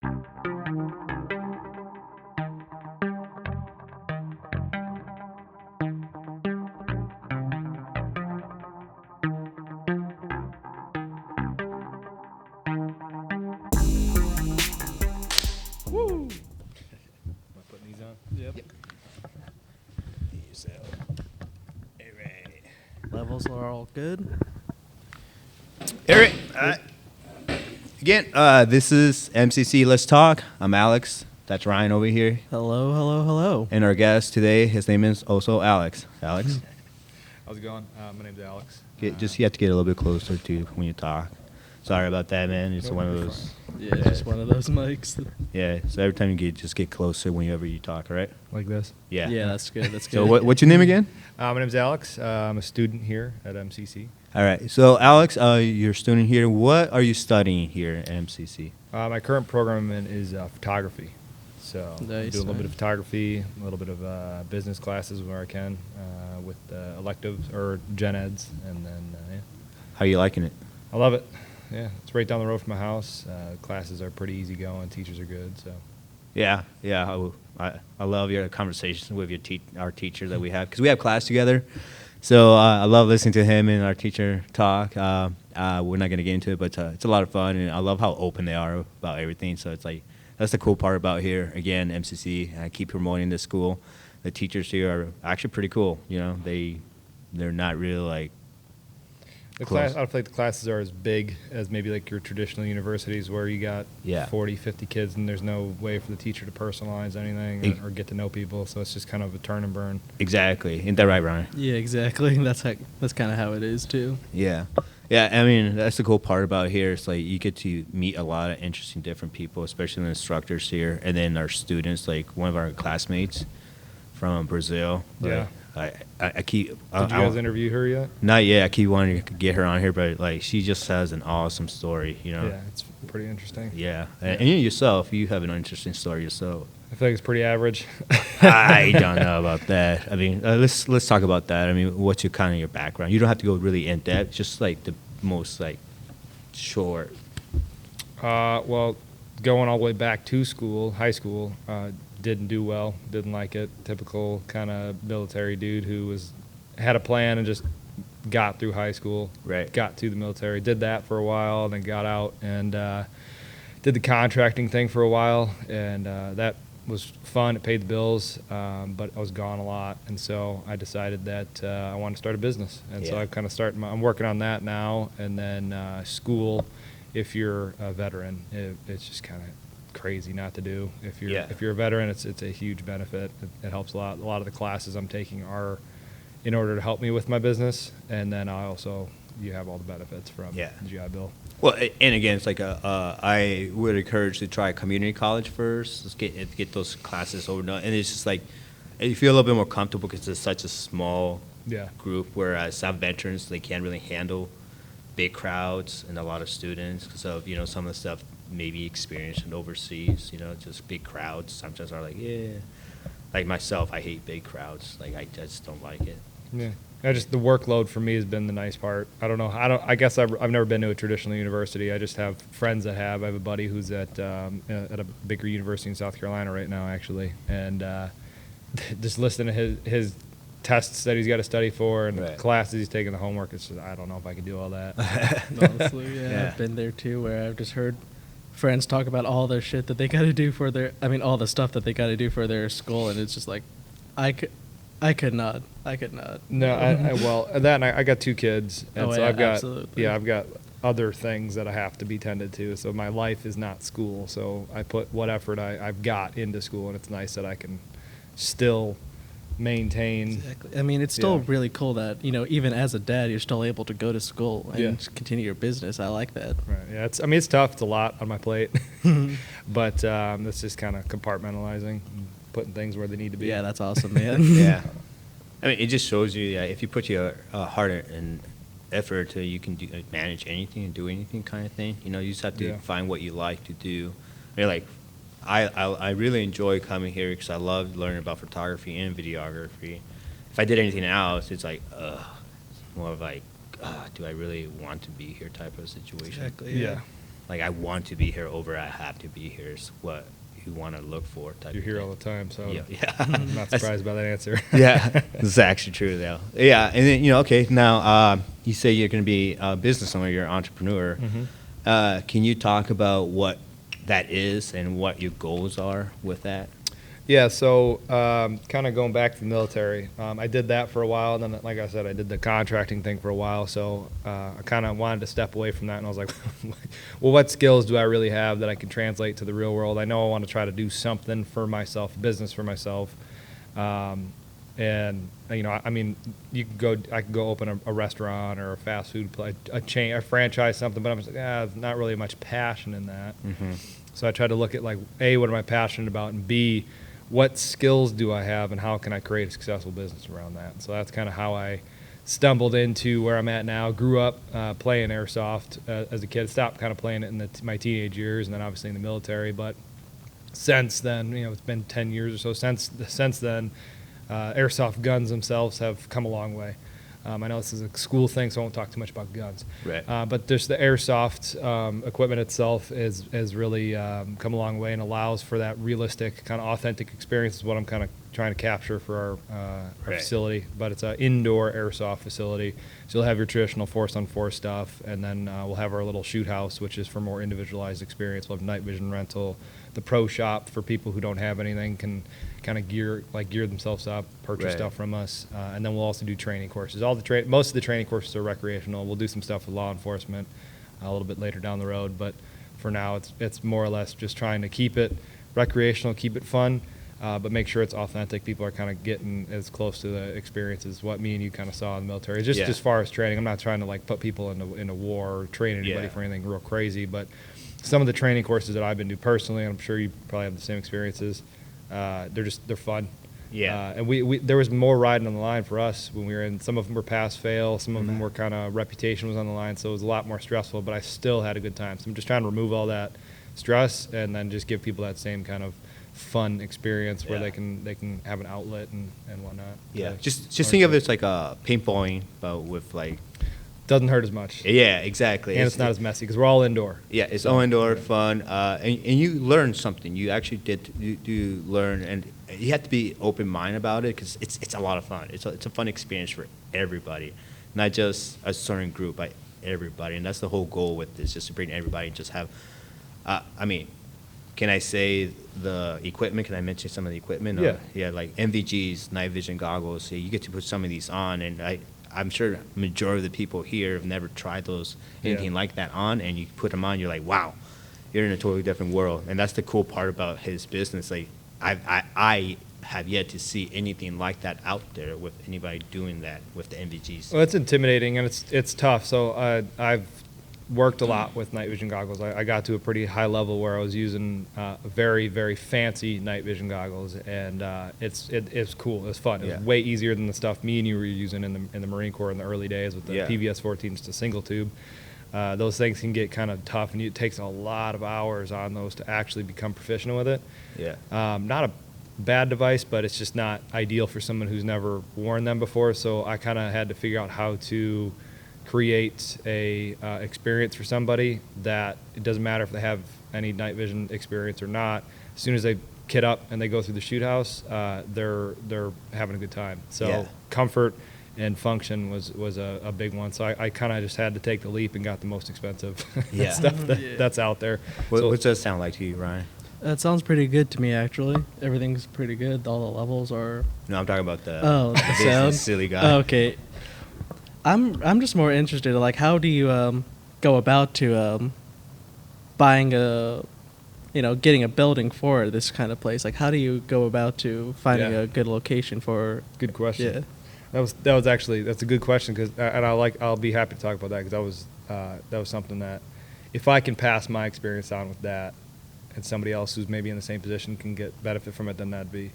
Woo! Am I putting these on? Yep. These out. All right. Levels are all good. All right. Again, this is MCC Let's Talk. I'm Alex. That's Ryan over here. Hello, hello, hello. And our guest today, his name is also Alex. Alex, How's it going? My name's Alex. you have to get a little bit closer to when you talk. Sorry about that, man. It's No, one of you're those. Yeah, just one of those mics. Yeah. So every time you get closer whenever you talk, all right? Like this. Yeah. Yeah, that's good. That's good. So what's your name again? My name's Alex. I'm a student here at MCC. All right. So Alex, you're a student here. What are you studying here at MCC? My current program is photography. So I Nice, do a little bit nice. of photography, a little bit of business classes where I can, with electives or gen eds, and then yeah. How are you liking it? I love it. Yeah, it's right down the road from my house. Classes are pretty easy going. Teachers are good. So Yeah. I love your conversations with our teacher that we have, because we have class together. So I love listening to him and our teacher talk. We're not going to get into it, but it's a lot of fun, and I love how open they are about everything. So it's like, that's the cool part about here. Again, MCC, I keep promoting this school. The teachers here are actually pretty cool. You know, they're not really like the close. class, I don't feel like the classes are as big as maybe like your traditional universities where you got Yeah. 40, 50 kids and there's no way for the teacher to personalize anything Ex- or get to know people. So it's just kind of a turn and burn. Exactly. Isn't that right, Ryan? Yeah, exactly. That's kind of how it is too. Yeah. Yeah, I mean, that's the cool part about here. It's like you get to meet a lot of interesting different people, especially the instructors here, and then our students, like one of our classmates from Brazil. Yeah. I keep... Did you guys interview her yet? Not yet. I keep wanting to get her on here, but like she just has an awesome story, you know? Yeah, it's pretty interesting. Yeah. And you yourself, you have an interesting story yourself. I feel like it's pretty average. I don't know about that. I mean, let's talk about that. I mean, what's your background? You don't have to go really in depth. Just like the most like short. Well, going all the way back to school, high school, didn't do well. Didn't like it. Typical kind of military dude who had a plan and just got through high school. Right. Got to the military. Did that for a while, and then got out and did the contracting thing for a while, and that was fun. It paid the bills, but I was gone a lot, and so I decided that I wanted to start a business, and so Yeah. I've kind of I'm working on that now, and then school. If you're a veteran, it's just kind of crazy not to do. If you're a veteran, it's a huge benefit. It helps a lot. A lot of the classes I'm taking are in order to help me with my business, and then you have all the benefits from the GI Bill. Well, and again, it's like I would encourage to try community college first. Let's get those classes over done, and it's just like you feel a little bit more comfortable because it's such a small group. Whereas some veterans, they can't really handle big crowds and a lot of students because of some of the stuff maybe experienced in overseas. Just big crowds sometimes are like like myself, I hate big crowds. Like I just don't like it. Yeah. The workload for me has been the nice part. I don't know. I guess I've never been to a traditional university. I just have friends that have. I have a buddy who's at a bigger university in South Carolina right now, actually, and just listening to his tests that he's got to study for and the classes he's taking, the homework. It's just, I don't know if I could do all that. Honestly, yeah, I've been there too, where I've just heard friends talk about all their shit that they got to do for all the stuff that they got to do for their school, and it's just like, I could not. No, I got 2 kids, and so I've got absolutely. I've got other things that I have to be tended to. So my life is not school. So I put what effort I've got into school, and it's nice that I can still maintain. Exactly. I mean, it's still really cool that even as a dad, you're still able to go to school and continue your business. I like that. Right. Yeah. It's tough. It's a lot on my plate, but it's just kind of compartmentalizing, and putting things where they need to be. Yeah, that's awesome, man. Yeah. I mean, it just shows you that if you put your heart and effort to, you can manage anything and do anything kind of thing. You just have to find what you like to do. I mean, like, I really enjoy coming here because I love learning about photography and videography. If I did anything else, it's like, more of like, do I really want to be here type of situation. Exactly. Yeah. like I want to be here over I have to be here is what you want to look for. You're here all the time, so yeah. I'm not surprised by that answer. Yeah, this is actually true though. Yeah, and then okay, now you say you're going to be a business owner, you're an entrepreneur. Can you talk about what that is and what your goals are with that? Yeah, so kind of going back to the military, I did that for a while, and then, like I said, I did the contracting thing for a while, so I kind of wanted to step away from that, and I was like, well, what skills do I really have that I can translate to the real world? I know I want to try to do something for myself, business for myself, and, I mean, I could go open a restaurant or a fast food place, a chain, a franchise, something, but I'm just like, there's not really much passion in that. So I tried to look at, like, A, what am I passionate about, and B, what skills do I have and how can I create a successful business around that? So that's kind of how I stumbled into where I'm at now. Grew up playing airsoft as a kid. Stopped kind of playing it in my teenage years, and then obviously in the military. But since then, it's been 10 years or so. Since then, airsoft guns themselves have come a long way. I know this is a school thing, so I won't talk too much about guns. Right. But just the airsoft equipment itself has really come a long way and allows for that realistic, kind of authentic experience is what I'm kind of trying to capture for our facility. But it's an indoor airsoft facility. So you'll have your traditional force-on-force stuff, and then we'll have our little shoot house, which is for more individualized experience. We'll have night vision rental. The pro shop for people who don't have anything can kind of gear themselves up, purchase stuff from us, and then we'll also do training courses. Most of the training courses are recreational. We'll do some stuff with law enforcement a little bit later down the road, but for now it's more or less just trying to keep it recreational, keep it fun, but make sure it's authentic. People are kind of getting as close to the experience as what me and you kind of saw in the military. Just as far as training, I'm not trying to like put people in a war or train anybody for anything real crazy, but some of the training courses that I've been to personally, and I'm sure you probably have the same experiences, they're fun. Yeah. And there was more riding on the line for us when we were in. Some of them were pass fail. Some of them were kind of reputation was on the line, so it was a lot more stressful. But I still had a good time. So I'm just trying to remove all that stress and then just give people that same kind of fun experience where they can have an outlet and whatnot. Yeah. Just think of it as like a paintballing, but with like. Doesn't hurt as much. Yeah, exactly. And it's not as messy because we're all indoor. Yeah, it's all indoor, fun, and you learn something. You actually do learn, and you have to be open-minded about it because it's a lot of fun. It's a fun experience for everybody, not just a certain group, but everybody. And that's the whole goal with this, just to bring everybody and just have, can I say the equipment? Can I mention some of the equipment? Yeah. Yeah, like NVGs, night vision goggles. So you get to put some of these on, and I'm sure the majority of the people here have never tried anything like that on, and you put them on, you're like, wow, you're in a totally different world. And that's the cool part about his business. Like, I have yet to see anything like that out there with anybody doing that with the NVGs. Well, it's intimidating and it's tough. So I've worked a lot with night vision goggles. I got to a pretty high level where I was using very, very fancy night vision goggles, and it's cool. It's fun. It was way easier than the stuff me and you were using in the Marine Corps in the early days with the PVS-14s to single tube. Those things can get kind of tough, and it takes a lot of hours on those to actually become proficient with it. Yeah. Not a bad device, but it's just not ideal for someone who's never worn them before. So I kind of had to figure out how to create a experience for somebody that it doesn't matter if they have any night vision experience or not. As soon as they kit up and they go through the shoot house, they're having a good time. So comfort and function was a big one. So I kind of just had to take the leap and got the most expensive stuff that's out there. What does that sound like to you, Ryan? That sounds pretty good to me, actually. Everything's pretty good. All the levels are. No, I'm talking about the sound. Silly guy. Okay. I'm just more interested. Like, how do you go about to buying getting a building for this kind of place? Like, how do you go about to finding a good location for? Good question. Yeah. That's a good question and I'll be happy to talk about that because that was something that if I can pass my experience on with that, and somebody else who's maybe in the same position can get benefit from it, then that'd be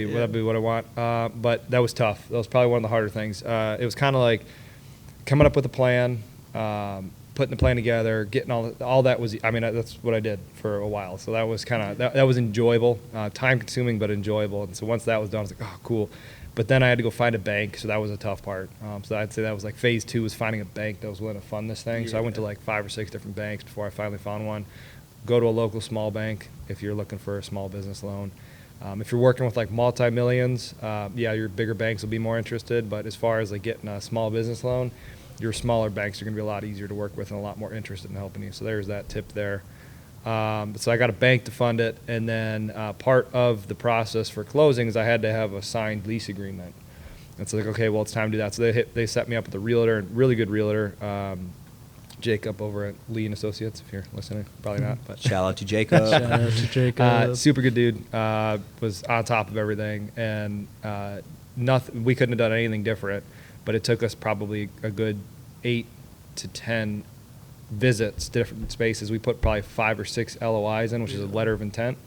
what I want. But that was tough. That was probably one of the harder things. It was kind of like coming up with a plan, putting the plan together, getting all that was. I mean, that's what I did for a while. So that was kind of that was enjoyable, time consuming but enjoyable. And so once that was done, I was like, oh, cool. But then I had to go find a bank, so that was a tough part. So I'd say that was like phase 2 was finding a bank that was willing to fund this thing. So I went to like 5 or 6 different banks before I finally found one. Go to a local small bank if you're looking for a small business loan. If you're working with like multi-millions, yeah, your bigger banks will be more interested. But as far as like getting a small business loan, your smaller banks are going to be a lot easier to work with and a lot more interested in helping you. So there's that tip there. So I got a bank to fund it, and then part of the process for closing is I had to have a signed lease agreement. And so like, okay, well, it's time to do that. So they set me up with a realtor, really good realtor, Jacob over at Lee and Associates. If you're listening, probably not. But Shout out to Jacob. Shout out to Jacob. super good dude. Was on top of everything, and nothing. We couldn't have done anything different. But it took us probably a good 8 to 10 visits to different spaces. We put probably 5 or 6 LOIs in, which is a letter of intent.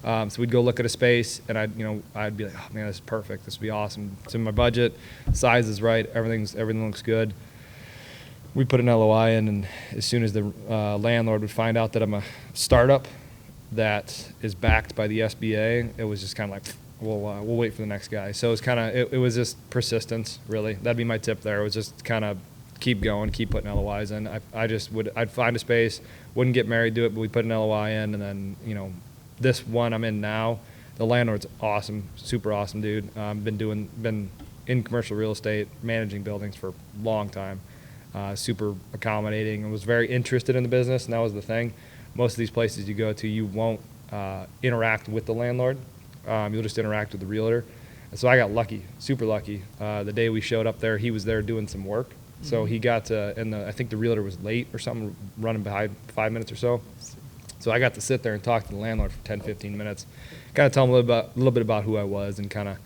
So we'd go look at a space, and I'd be like, oh man, this is perfect. This would be awesome. It's in my budget. Size is right. Everything looks good. We put an LOI in, and as soon as the landlord would find out that I'm a startup that is backed by the SBA, it was just kind of like, we'll wait for the next guy. So it was just persistence, really. That'd be my tip there. It was just kind of keep going, keep putting LOIs in. I'd find a space, wouldn't get married to it, but we put an LOI in, and then, this one I'm in now, the landlord's awesome, super awesome dude. Been in commercial real estate, managing buildings for a long time. Super accommodating, and was very interested in the business, and that was the thing. Most of these places you go to, you won't interact with the landlord. You'll just interact with the realtor. And so I got lucky, super lucky. The day we showed up there, he was there doing some work. So he got to, and I think the realtor was late or something, running behind 5 minutes or so. So I got to sit there and talk to the landlord for 10, 15 minutes, kind of tell him a little bit about who I was, and kind of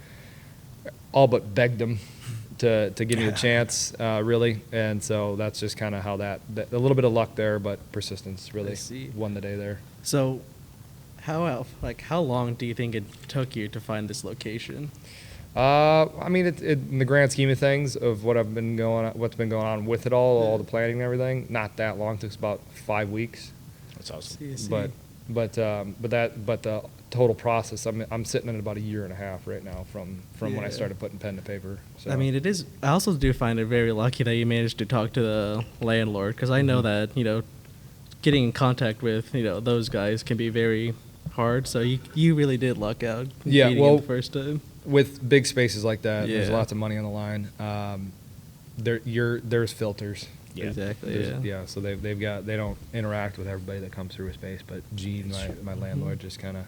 all but begged him to give me a chance, really. And so that's just kind of how that a little bit of luck there, but persistence really won the day there. So how long do you think it took you to find this location? I mean, in the grand scheme of things, of what's been going on with it all the planning and everything, not that long. It took us about 5 weeks. That's awesome. But the total process, I'm sitting at about 1.5 years right now from when I started putting pen to paper. So. I mean, it is. I also do find it very lucky that you managed to talk to the landlord, because I know that getting in contact with those guys can be very hard. So you really did luck out. Meeting him the first time. With big spaces like that, there's lots of money on the line. There's filters. Yeah. Exactly. Yeah. So they don't interact with everybody that comes through a space. But Gene, my landlord, just kind of,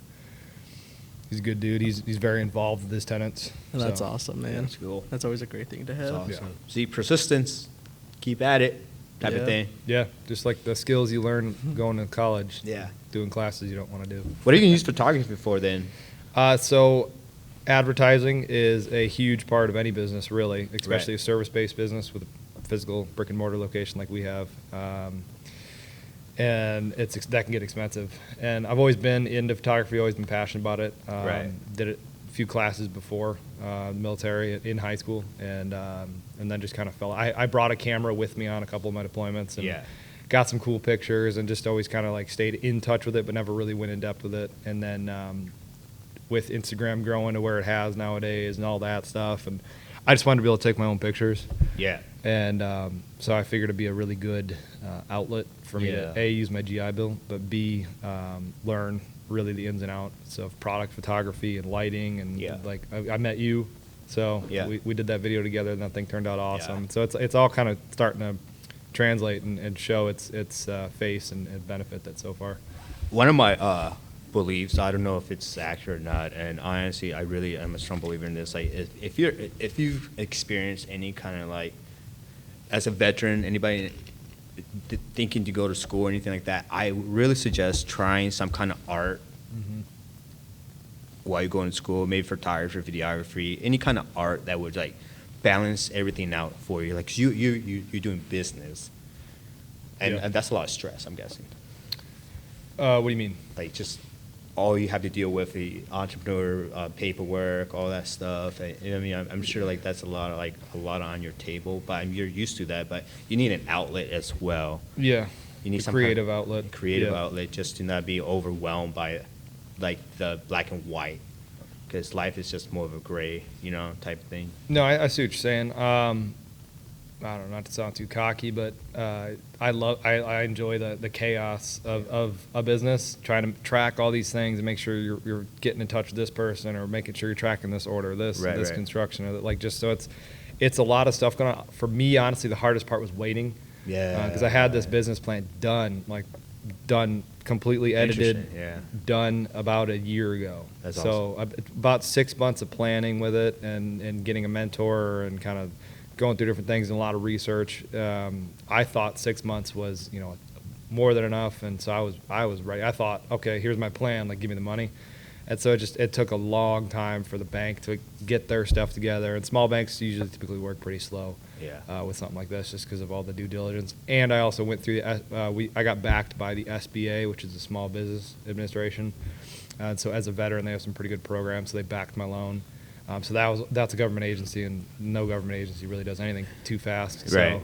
he's a good dude. He's very involved with his tenants. And that's awesome, man. Yeah, that's cool. That's always a great thing to have. That's awesome. Yeah. See, persistence, keep at it, type of thing. Yeah, just like the skills you learn going to college. Yeah. Doing classes you don't want to do. What are you going to use photography for then? So advertising is a huge part of any business, really, especially a service-based business with a physical brick-and-mortar location like we have. And that can get expensive. And I've always been into photography, always been passionate about it. Did a few classes before the military in high school, and then just kind of fell. I brought a camera with me on a couple of my deployments, and got some cool pictures, and just always kind of like stayed in touch with it, but never really went in depth with it. And then with Instagram growing to where it has nowadays and all that stuff, and I just wanted to be able to take my own pictures. Yeah. And so I figured it'd be a really good outlet for me to A, use my GI Bill, but B, learn really the ins and outs of product photography and lighting. And like I met you, so we did that video together, and that thing turned out awesome. So it's all kind of starting to translate and show its face and benefit that so far. One of my beliefs, I don't know if it's accurate or not, and honestly, I really am a strong believer in this. Like, if you've experienced any kind of, like, as a veteran, anybody thinking to go to school or anything like that, I really suggest trying some kind of art while you're going to school, maybe photography, videography, any kind of art that would like balance everything out for you. Like, you're doing business, and that's a lot of stress, I'm guessing. What do you mean? Like, just all you have to deal with, the entrepreneur paperwork, all that stuff. I mean, I'm sure like that's a lot on your table, but you're used to that. But you need an outlet as well. Yeah, you need some creative outlet. Creative outlet, just to not be overwhelmed by like the black and white. because life is just more of a gray, type of thing. No, I see what you're saying. I don't know, not to sound too cocky, but I enjoy the chaos of a business, trying to track all these things and make sure you're getting in touch with this person or making sure you're tracking this order, this construction, or like just so it's a lot of stuff going on. For me, honestly, the hardest part was waiting. Yeah. Because I had this business plan done, completely edited, done about a year ago. That's so awesome. About 6 months of planning with it and getting a mentor and kind of going through different things and a lot of research. I thought 6 months was, more than enough, and so I was ready. I thought, okay, here's my plan, give me the money. And so it took a long time for the bank to get their stuff together. And small banks usually typically work pretty slow with something like this, just because of all the due diligence. And I also went through I got backed by the SBA, which is the Small Business Administration. And so as a veteran, they have some pretty good programs, so they backed my loan. So that's a government agency, and no government agency really does anything too fast. So, right.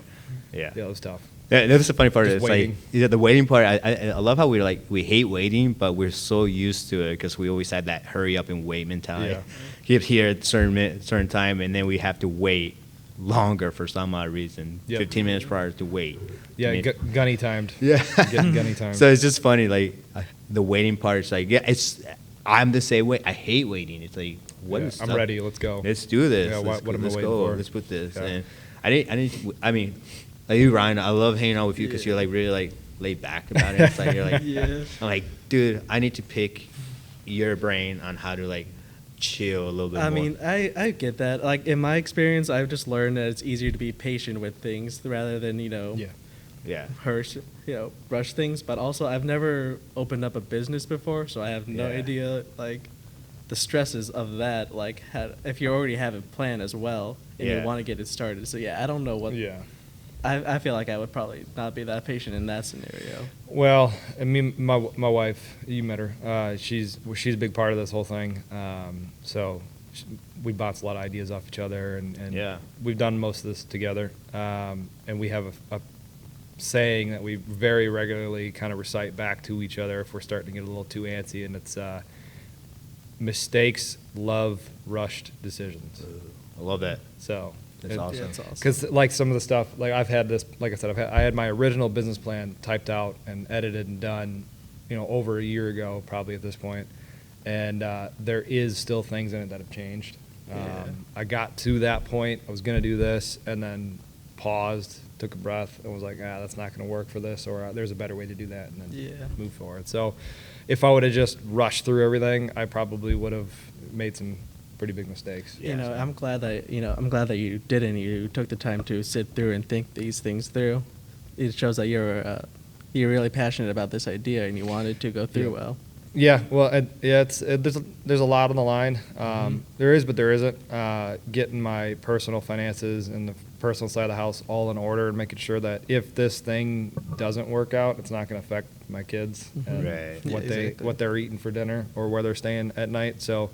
Yeah. It was tough. Yeah, that's the funny part. Just It's waiting. the waiting part. I love how we hate waiting, but we're so used to it because we always had that hurry up and wait mentality. Yeah. Get here at certain time, and then we have to wait longer for some odd reason. Yep. 15 minutes prior to wait. Yeah, gunny timed. Yeah. Getting gunny timed. So it's just funny, the waiting part. It's I'm the same way. I hate waiting. It's what is I'm up? ready. Let's go. Let's do this. Yeah, what am I let's waiting go. for? Let's put this. Yeah. And I mean, like you, Ryan, I love hanging out with you because you're really laid back about it. It's you're Yeah. I'm like, dude, I need to pick your brain on how to chill a little bit more. I mean, I get that. In my experience, I've just learned that it's easier to be patient with things rather than yeah. rush things. But also, I've never opened up a business before, so I have no Yeah. idea the stresses of that. If you already have a plan as well and Yeah. you want to get it started. So yeah, I don't know what. Yeah. I feel like I would probably not be that patient in that scenario. Well, I mean, my wife, you met her. She's a big part of this whole thing. So we bounce a lot of ideas off each other, and Yeah. we've done most of this together. And we have a saying that we very regularly kind of recite back to each other if we're starting to get a little too antsy, and it's mistakes love rushed decisions. I love that. So. That's awesome. Yeah, it's awesome. Because some of the stuff, I've had this, like I said, I had my original business plan typed out and edited and done, over a year ago, probably at this point, and there is still things in it that have changed. Yeah. I got to that point, I was going to do this, and then paused, took a breath, and was like, that's not going to work for this, or there's a better way to do that, and then move forward. So if I would have just rushed through everything, I probably would have made some pretty big mistakes. Yeah. I'm glad that you didn't. You took the time to sit through and think these things through. It shows that you're really passionate about this idea and you wanted to go through well. Yeah, well, there's a lot on the line. There is, but there isn't. Getting my personal finances and the personal side of the house all in order and making sure that if this thing doesn't work out, it's not going to affect my kids and Right. what they're eating for dinner or where they're staying at night. So.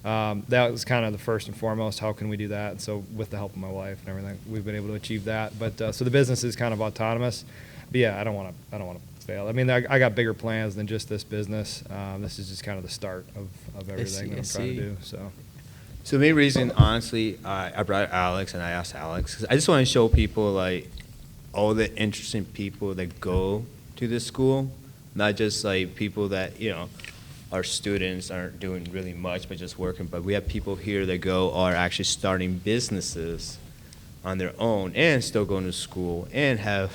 That was kind of the first and foremost. How can we do that? So with the help of my wife and everything, we've been able to achieve that. But so the business is kind of autonomous. But yeah, I don't want to fail. I mean, I got bigger plans than just this business. This is just kind of the start of everything that I'm trying to do. So the main reason, honestly, I brought Alex and I asked Alex because I just want to show people all the interesting people that go to this school, not just people that our students aren't doing really much but just working, but we have people here that are actually starting businesses on their own and still going to school and have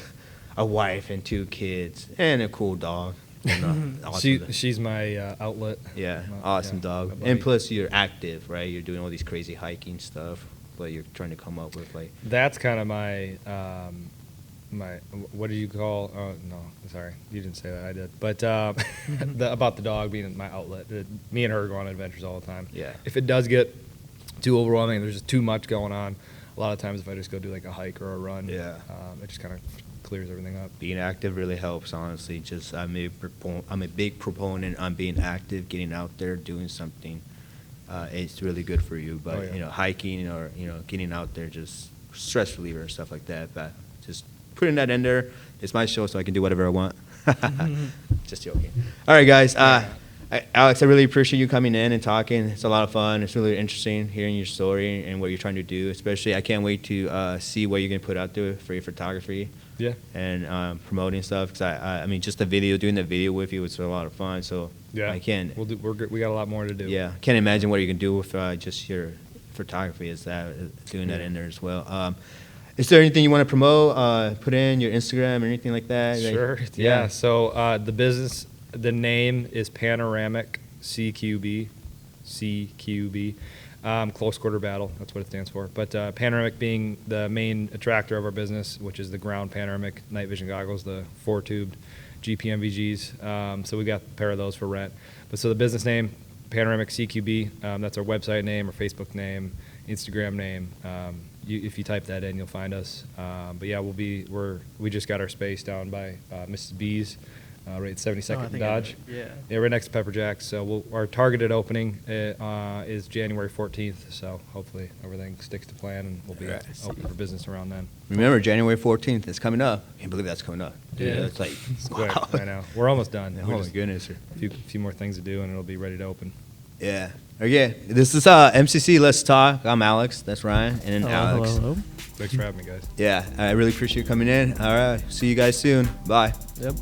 a wife and 2 kids and a cool dog. Awesome. She's my outlet. Yeah, awesome dog. And plus you're active, right? You're doing all these crazy hiking stuff, but you're trying to come up with That's kind of my what do you call? Oh no, sorry, you didn't say that. I did. But about the dog being my outlet. Me and her go on adventures all the time. Yeah. If it does get too overwhelming, there's just too much going on. A lot of times, if I just go do a hike or a run, it just kind of clears everything up. Being active really helps, honestly. Just I'm a big proponent on being active, getting out there, doing something. It's really good for you. But hiking or getting out there, just stress reliever and stuff like that. But just putting that in there. It's my show, so I can do whatever I want. Just joking. All right, guys. Alex, I really appreciate you coming in and talking. It's a lot of fun. It's really interesting hearing your story and what you're trying to do. Especially, I can't wait to see what you're gonna put out there for your photography. Yeah. And promoting stuff, because I mean, just doing the video with you was a lot of fun. So Yeah. I can't. We got a lot more to do. Yeah, can't imagine what you can do with just your photography. Is that doing that in there as well? Is there anything you want to promote? Put in your Instagram or anything like that? Sure. Yeah. So the name is Panoramic CQB. Close Quarter Battle, that's what it stands for. But Panoramic being the main attractor of our business, which is the ground panoramic night vision goggles, the 4-tubed GPMVGs. So we got a pair of those for rent. But so the business name, Panoramic CQB, that's our website name, our Facebook name, Instagram name. If you type that in, you'll find us. But yeah, we just got our space down by Mrs. B's. Right at 72nd and Dodge. Yeah, right next to Pepper Jack's. So our targeted opening is January 14th. So hopefully everything sticks to plan, and we'll be open for business around then. Remember, January 14th is coming up. I can't believe that's coming up. Yeah, it's like, quick. I know. We're almost done. Oh my goodness. A few more things to do, and it'll be ready to open. Yeah. Okay. This is MCC Let's Talk. I'm Alex. That's Ryan. And then Alex. Hello. Thanks for having me, guys. Yeah, I really appreciate you coming in. All right. See you guys soon. Bye. Yep.